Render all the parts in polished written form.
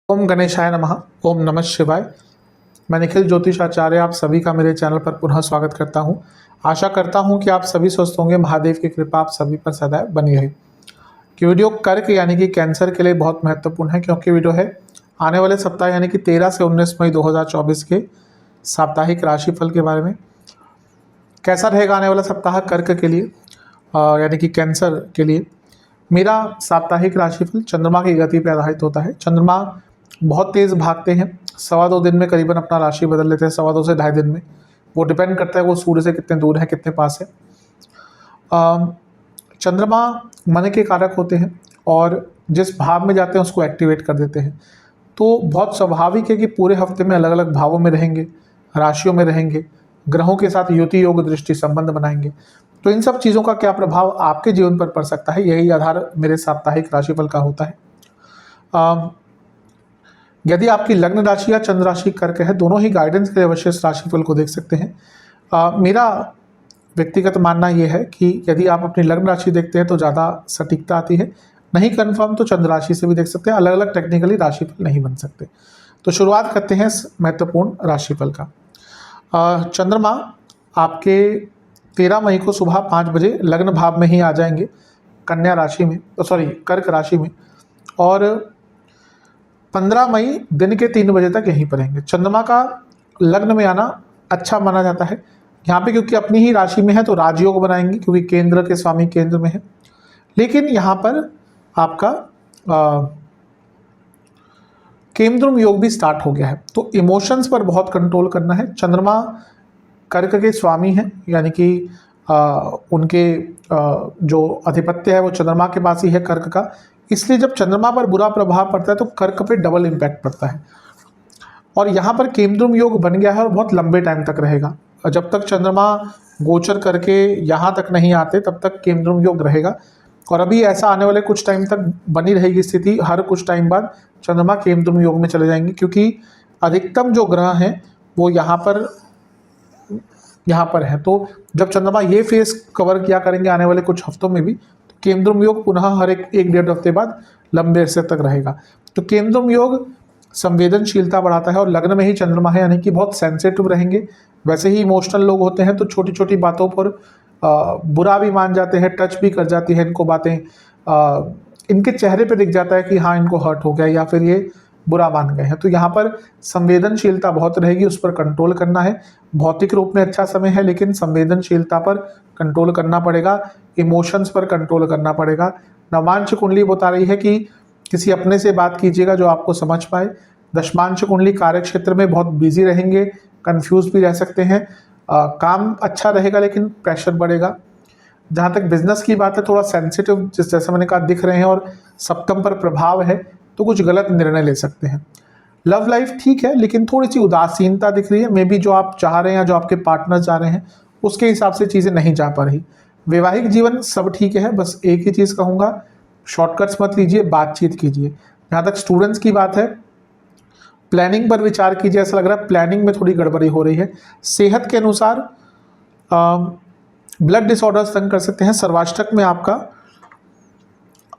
ओम गणेशाय नमः। ओम नमः शिवाय। मैं निखिल ज्योतिष आचार्य आप सभी का मेरे चैनल पर पुनः स्वागत करता हूं। आशा करता हूं कि आप सभी स्वस्थ होंगे। महादेव की कृपा आप सभी पर सदैव बनी रहे। कि वीडियो कर्क यानी कि कैंसर के लिए बहुत महत्वपूर्ण है, क्योंकि वीडियो है आने वाले सप्ताह यानी कि 13 से 19 मई 2024 के साप्ताहिक राशिफल के बारे में। कैसा रहेगा आने वाला सप्ताह कर्क के लिए यानी कि कैंसर के लिए। मेरा साप्ताहिक राशिफल चंद्रमा की गति पर आधारित होता है। चंद्रमा बहुत तेज़ भागते हैं, 2.25 दिन में करीबन अपना राशि बदल लेते हैं, 2.25 से 2.5 दिन में। वो डिपेंड करता है वो सूर्य से कितने दूर है, कितने पास है। चंद्रमा मन के कारक होते हैं और जिस भाव में जाते हैं उसको एक्टिवेट कर देते हैं। तो बहुत स्वाभाविक है कि पूरे हफ्ते में अलग अलग भावों में रहेंगे, राशियों में रहेंगे, ग्रहों के साथ युति योग दृष्टि संबंध बनाएंगे। तो इन सब चीज़ों का क्या प्रभाव आपके जीवन पर पड़ सकता है, यही आधार मेरे साप्ताहिक राशिफल का होता है। यदि आपकी लग्न राशि या चंद्र राशि कर्क है, दोनों ही गाइडेंस के लिए अवश्य इस राशिफल को देख सकते हैं। मेरा व्यक्तिगत मानना यह है कि यदि आप अपनी लग्न राशि देखते हैं तो ज़्यादा सटीकता आती है। नहीं कंफर्म तो चंद्र राशि से भी देख सकते हैं। अलग अलग टेक्निकली राशिफल नहीं बन सकते। तो शुरुआत करते हैं इस महत्वपूर्ण राशिफल का। चंद्रमा आपके 13 मई को सुबह 5 बजे लग्न भाव में ही आ जाएंगे, कन्या राशि में, कर्क राशि में, और 15 मई दिन के 3 बजे तक यहीं पर रहेंगे। चंद्रमा का लग्न में आना अच्छा माना जाता है यहाँ पे, क्योंकि अपनी ही राशि में है तो राजयोग बनाएंगे, क्योंकि केंद्र के स्वामी केंद्र में है। लेकिन यहाँ पर आपका केंद्रम योग भी स्टार्ट हो गया है, तो इमोशंस पर बहुत कंट्रोल करना है। चंद्रमा कर्क के स्वामी हैं, यानी कि उनके जो अधिपत्य है वो चंद्रमा के पास ही है, कर्क का। इसलिए जब चंद्रमा पर बुरा प्रभाव पड़ता है तो कर्क पे डबल इम्पैक्ट पड़ता है। और यहाँ पर केंद्रम योग बन गया है और बहुत लंबे टाइम तक रहेगा। जब तक चंद्रमा गोचर करके यहाँ तक नहीं आते तब तक केंद्रम योग रहेगा। और अभी ऐसा आने वाले कुछ टाइम तक बनी रहेगी स्थिति। हर कुछ टाइम बाद चंद्रमा केंद्रम योग में चले जाएंगे, क्योंकि अधिकतम जो ग्रह हैं वो यहाँ पर है। तो जब चंद्रमा ये फेस कवर किया करेंगे आने वाले कुछ हफ्तों में भी, तो केंद्रम योग पुनः हर एक 1-1.5 हफ्ते बाद लंबे अरसे तक रहेगा। तो केंद्रम योग संवेदनशीलता बढ़ाता है और लग्न में ही चंद्रमा है, यानी कि बहुत सेंसिटिव रहेंगे। वैसे ही इमोशनल लोग होते हैं तो छोटी छोटी बातों पर बुरा भी मान जाते हैं, टच भी कर जाती है इनको बातें। इनके चेहरे पे दिख जाता है कि हाँ इनको हर्ट हो गया या फिर ये बुरा मान गए हैं। तो यहाँ पर संवेदनशीलता बहुत रहेगी, उस पर कंट्रोल करना है। भौतिक रूप में अच्छा समय है, लेकिन संवेदनशीलता पर कंट्रोल करना पड़ेगा, इमोशंस पर कंट्रोल करना पड़ेगा। नवांश कुंडली बता रही है कि किसी अपने से बात कीजिएगा जो आपको समझ पाए। दशमांश कुंडली कार्य क्षेत्र में बहुत बिजी रहेंगे, कंफ्यूज भी रह सकते हैं। काम अच्छा रहेगा लेकिन प्रेशर बढ़ेगा। जहाँ तक बिजनेस की बात है, थोड़ा सेंसिटिव जैसे मैंने कहा दिख रहे हैं और सप्तम पर प्रभाव है, तो कुछ गलत निर्णय ले सकते हैं। लव लाइफ ठीक है, लेकिन थोड़ी सी उदासीनता दिख रही है। मे बी जो आप चाह रहे हैं या जो आपके पार्टनर चाह रहे हैं उसके हिसाब से चीज़ें नहीं जा पा रही। वैवाहिक जीवन सब ठीक है, बस एक ही चीज़ कहूँगा, शॉर्टकट्स मत लीजिए, बातचीत कीजिए। जहाँ तक स्टूडेंट्स की बात है, प्लानिंग पर विचार कीजिए। ऐसा लग रहा है प्लानिंग में थोड़ी गड़बड़ी हो रही है। सेहत के अनुसार ब्लड डिसऑर्डर्स तंग कर सकते हैं। सर्वाष्टक में आपका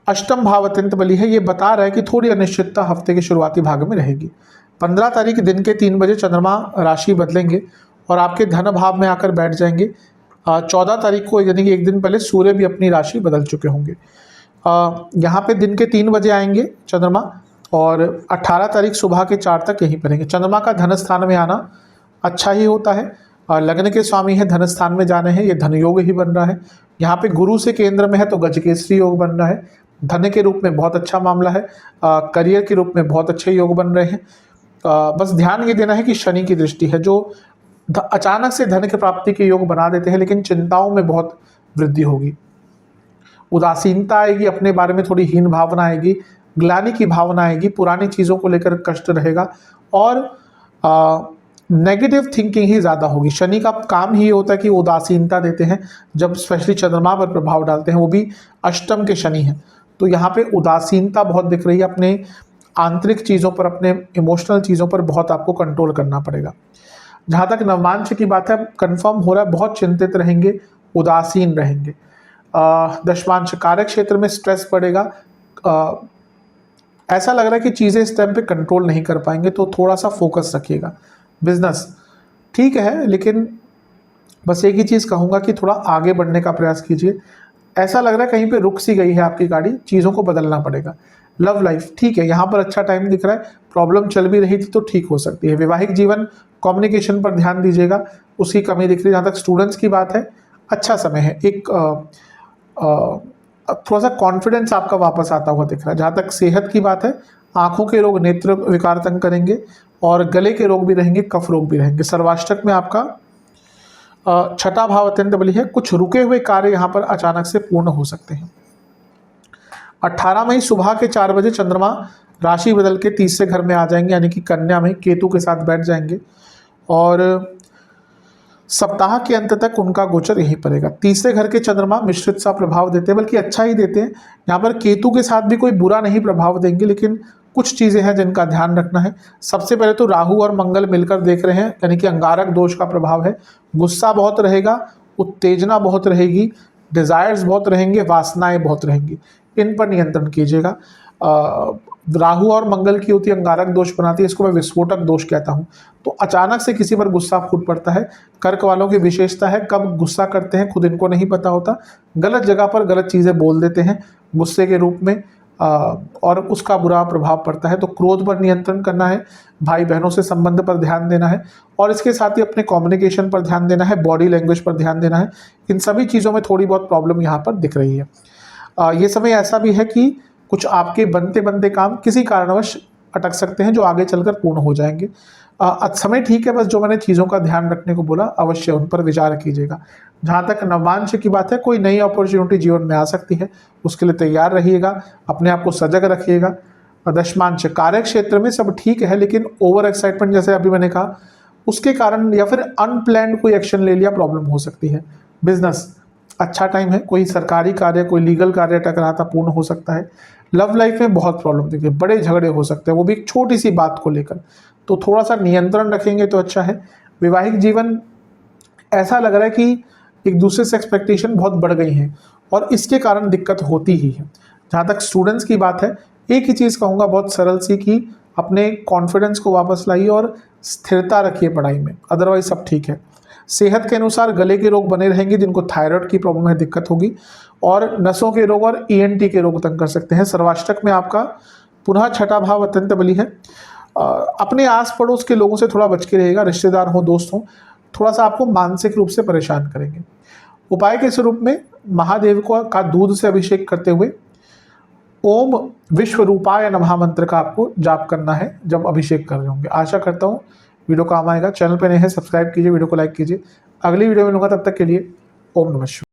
अष्टम भाव अत्यंत बली है, ये बता रहा है कि थोड़ी अनिश्चितता हफ्ते के शुरुआती भाग में रहेगी। 15 तारीख दिन के 3 बजे चंद्रमा राशि बदलेंगे और आपके धन भाव में आकर बैठ जाएंगे। 14 तारीख को यानी कि एक दिन पहले सूर्य भी अपनी राशि बदल चुके होंगे। यहाँ पे दिन के 3 बजे आएंगे चंद्रमा और 18 तारीख सुबह के 4 तक यहीं पर रहेंगे। चंद्रमा का धन स्थान में आना अच्छा ही होता है। लग्न के स्वामी है, धन स्थान में जाने हैं, ये धन योग ही बन रहा है। यहाँ पे गुरु से केंद्र में है तो गजकेसरी योग बन रहा है। धन के रूप में बहुत अच्छा मामला है। करियर के रूप में बहुत अच्छे योग बन रहे हैं। बस ध्यान ये देना है कि शनि की दृष्टि है जो अचानक से धन की प्राप्ति के योग बना देते हैं, लेकिन चिंताओं में बहुत वृद्धि होगी। उदासीनता आएगी, अपने बारे में थोड़ी हीन भावना आएगी, ग्लानि की भावना आएगी, पुरानी चीज़ों को लेकर कष्ट रहेगा और नेगेटिव थिंकिंग ही ज़्यादा होगी। शनि का काम ही होता है कि उदासीनता देते हैं, जब स्पेशली चंद्रमा पर प्रभाव डालते हैं, वो भी अष्टम के शनि हैं। तो यहाँ पे उदासीनता बहुत दिख रही है। अपने आंतरिक चीज़ों पर, अपने इमोशनल चीज़ों पर बहुत आपको कंट्रोल करना पड़ेगा। जहाँ तक नवमांश की बात है, कंफर्म हो रहा है बहुत चिंतित रहेंगे, उदासीन रहेंगे। दशमांश कार्य क्षेत्र में स्ट्रेस बढ़ेगा, ऐसा लग रहा है कि चीज़ें इस टाइम पे कंट्रोल नहीं कर पाएंगे, तो थोड़ा सा फोकस रखिएगा। बिजनेस ठीक है, लेकिन बस एक ही चीज़ कहूँगा कि थोड़ा आगे बढ़ने का प्रयास कीजिए। ऐसा लग रहा है कहीं पे रुक सी गई है आपकी गाड़ी, चीज़ों को बदलना पड़ेगा। लव लाइफ ठीक है, यहाँ पर अच्छा टाइम दिख रहा है, प्रॉब्लम चल भी रही थी तो ठीक हो सकती है। वैवाहिक जीवन, कम्युनिकेशन पर ध्यान दीजिएगा, उसकी कमी दिख रही है। जहाँ तक स्टूडेंट्स की बात है, अच्छा समय है, एक थोड़ा सा कॉन्फिडेंस आपका वापस आता हुआ दिख रहा है। जहाँ तक सेहत की बात है, आंखों के रोग, नेत्र विकार तंग करेंगे, और गले के रोग भी रहेंगे, कफ रोग भी रहेंगे। सर्वाष्टक में आपका छठा भाव अत्यंत बली है, कुछ रुके हुए कार्य यहाँ पर अचानक से पूर्ण हो सकते हैं। 18 मई सुबह के 4 बजे चंद्रमा राशि बदल के तीसरे घर में आ जाएंगे, यानी कि कन्या में केतु के साथ बैठ जाएंगे, और सप्ताह के अंत तक उनका गोचर यहीं पड़ेगा। तीसरे घर के चंद्रमा मिश्रित सा प्रभाव देते हैं, बल्कि अच्छा ही देते हैं। यहाँ पर केतु के साथ भी कोई बुरा नहीं प्रभाव देंगे, लेकिन कुछ चीज़ें हैं जिनका ध्यान रखना है। सबसे पहले तो राहु और मंगल मिलकर देख रहे हैं, यानी कि अंगारक दोष का प्रभाव है। गुस्सा बहुत रहेगा, उत्तेजना बहुत रहेगी, डिज़ायर्स बहुत रहेंगे, वासनाएं बहुत रहेंगी, इन पर नियंत्रण कीजिएगा। राहु और मंगल की युति अंगारक दोष बनाती है, इसको मैं विस्फोटक दोष कहता हूँ। तो अचानक से किसी पर गुस्सा फूट पड़ता है। कर्क वालों की विशेषता है, कब गुस्सा करते हैं खुद इनको नहीं पता होता, गलत जगह पर गलत चीज़ें बोल देते हैं गुस्से के रूप में, और उसका बुरा प्रभाव पड़ता है। तो क्रोध पर नियंत्रण करना है, भाई बहनों से संबंध पर ध्यान देना है, और इसके साथ ही अपने कम्युनिकेशन पर ध्यान देना है, बॉडी लैंग्वेज पर ध्यान देना है। इन सभी चीज़ों में थोड़ी बहुत प्रॉब्लम यहाँ पर दिख रही है। ये समय ऐसा भी है कि कुछ आपके बनते बनते काम किसी कारणवश अटक सकते हैं, जो आगे चलकर पूर्ण हो जाएंगे। समय ठीक है, बस जो मैंने चीज़ों का ध्यान रखने को बोला, अवश्य उन पर विचार कीजिएगा। जहाँ तक नवांश की बात है, कोई नई अपॉर्चुनिटी जीवन में आ सकती है, उसके लिए तैयार रहिएगा, अपने आप को सजग रखिएगा। दशमांश कार्य क्षेत्र में सब ठीक है, लेकिन ओवर एक्साइटमेंट, जैसे अभी मैंने कहा, उसके कारण या फिर अनप्लैंड कोई एक्शन ले लिया, प्रॉब्लम हो सकती है। बिजनेस अच्छा टाइम है, कोई सरकारी कार्य, कोई लीगल कार्य अटक रहा था, पूर्ण हो सकता है। लव लाइफ में बहुत प्रॉब्लम देखिए, बड़े झगड़े हो सकते हैं, वो भी एक छोटी सी बात को लेकर, तो थोड़ा सा नियंत्रण रखेंगे तो अच्छा है। वैवाहिक जीवन ऐसा लग रहा है कि एक दूसरे से एक्सपेक्टेशन बहुत बढ़ गई हैं, और इसके कारण दिक्कत होती ही है। जहाँ तक स्टूडेंट्स की बात है, एक ही चीज़ कहूँगा बहुत सरल सी, कि अपने कॉन्फिडेंस को वापस लाइए और स्थिरता रखिए पढ़ाई में, अदरवाइज सब ठीक है। सेहत के अनुसार गले के रोग बने रहेंगे, जिनको थायराइड की प्रॉब्लम है, दिक्कत होगी, और नसों के रोग और ENT के रोग तंग कर सकते हैं। सर्वाष्टक में आपका पुनः छठा भाव अत्यंत बली है। अपने आस पड़ोस के लोगों से थोड़ा बच के रहेगा, रिश्तेदार हो, दोस्त हो, थोड़ा सा आपको मानसिक रूप से परेशान करेंगे। उपाय के स्वरूप में महादेव का दूध से अभिषेक करते हुए ओम विश्वरूपाय नमः मंत्र का आपको जाप करना है जब अभिषेक कर रहे होंगे। आशा करता हूँ वीडियो काम आएगा। चैनल पर नए हैं, सब्सक्राइब कीजिए, वीडियो को लाइक कीजिए। अगली वीडियो में मिलूंगा, तब तक के लिए ओम नमः शिवाय।